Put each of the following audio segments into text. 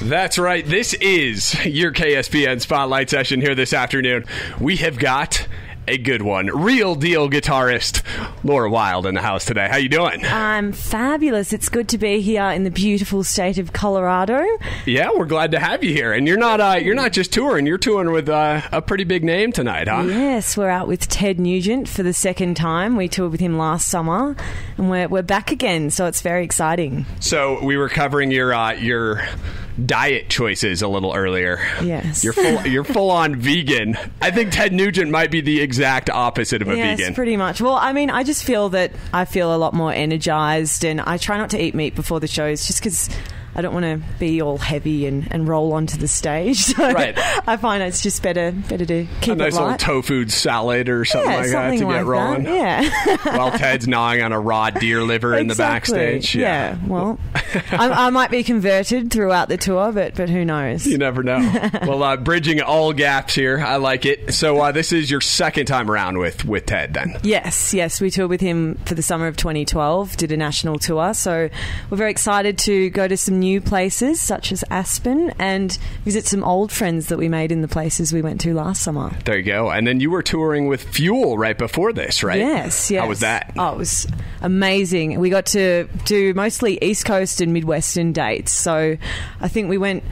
That's right. This is your KSPN Spotlight session here this afternoon. We have got a good one. Real deal guitarist Laura Wilde in the house today. How you doing? I'm fabulous. It's good to be here in the beautiful state of Colorado. Yeah, we're glad to have you here. And you're not just touring. You're touring with a pretty big name tonight, huh? Yes, we're out with Ted Nugent for the second time. We toured with him last summer, and we're back again. So it's very exciting. So we were covering your diet choices a little earlier. Yes. You're full on vegan. I think Ted Nugent might be the exact opposite of a vegan. Yes, pretty much. Well, I mean, I just feel that I feel a lot more energized, and I try not to eat meat before the shows just because I don't want to be all heavy and roll onto the stage. So right. I find it's just better to keep it light. A nice little tofu salad or something like that to get rolling. Yeah. While Ted's gnawing on a raw deer liver in the backstage. Yeah. Well, I might be converted throughout the tour, but who knows? You never know. Well, bridging all gaps here. I like it. So this is your second time around with Ted then? Yes. We toured with him for the summer of 2012, did a national tour. So we're very excited to go to some new places such as Aspen and visit some old friends that we made in the places we went to last summer. There you go. And then you were touring with Fuel right before this, right? Yes. How was that? Oh, it was amazing. We got to do mostly East Coast and Midwestern dates. So I think we went...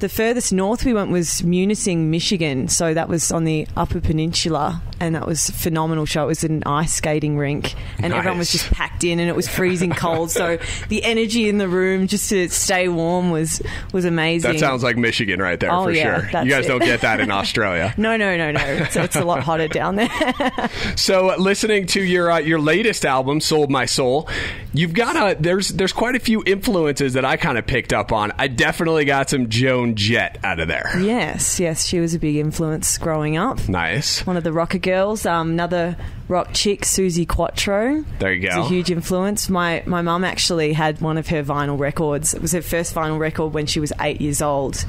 The furthest north we went was Munising, Michigan. So that was on the Upper Peninsula, and that was a phenomenal show. It was an ice skating rink, and nice. Everyone was just packed in, and it was freezing cold. So the energy in the room just to stay warm was amazing. That sounds like Michigan right there, for sure. You guys don't get that in Australia. No. It's a lot hotter down there. So listening to your latest album, Sold My Soul, you've got there's quite a few influences that I kind of picked up on. I definitely got some Joan Jett out of there. Yes, she was a big influence growing up. Nice. One of the rocker girls. Another rock chick, Susie Quattro. There you go. It's a huge influence. My mum actually had one of her vinyl records. It was her first vinyl record when she was 8 years old.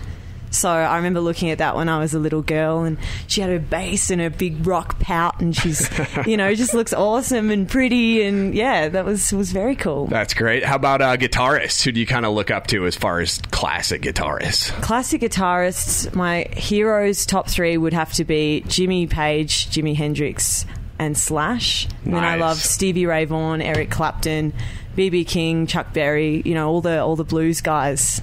So I remember looking at that when I was a little girl, and she had her bass and her big rock pout, and she's, just looks awesome and pretty, and yeah, that was very cool. That's great. How about guitarists? Who do you kind of look up to as far as classic guitarists? Classic guitarists, my heroes top three would have to be Jimmy Page, Jimi Hendrix, and Slash. Nice. And then I love Stevie Ray Vaughan, Eric Clapton, B.B. King, Chuck Berry, all the blues guys.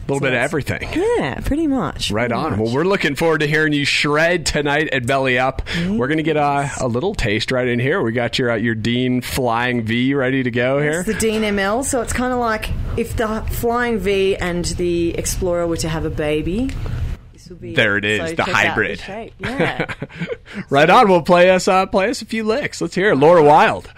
A little bit of everything. Yeah, pretty much. Right on. Well, we're looking forward to hearing you shred tonight at Belly Up. Mm-hmm. We're going to get a little taste right in here. We got your Dean Flying V ready to go here. It's the Dean ML, so it's kind of like if the Flying V and the Explorer were to have a baby. There it is, the hybrid. The shape. Yeah. Right on. We'll play us a few licks. Let's hear it. Laura Wilde.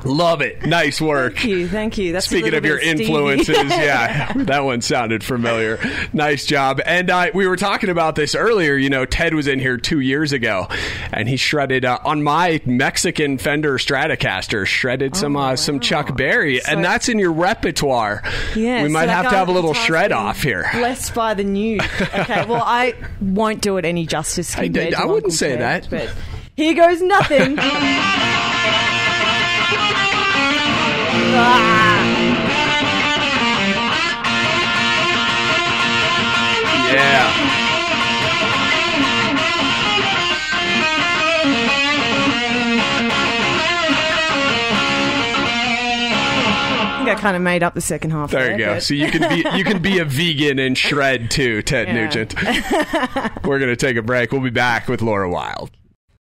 Love it. Nice work. Thank you. That's Speaking of your influences, yeah, that one sounded familiar. Nice job. And we were talking about this earlier. Ted was in here 2 years ago, and he shredded on my Mexican Fender Stratocaster, some Chuck Berry, and that's in your repertoire. Yeah, we might have to have a little shred off here. Blessed by the news. Okay, well, I won't do it any justice. I wouldn't say that. But here goes nothing. Yeah. I that kind of made up the second half. There you go. But. So you can be a vegan and shred too, Ted Nugent. We're going to take a break. We'll be back with Laura Wilde.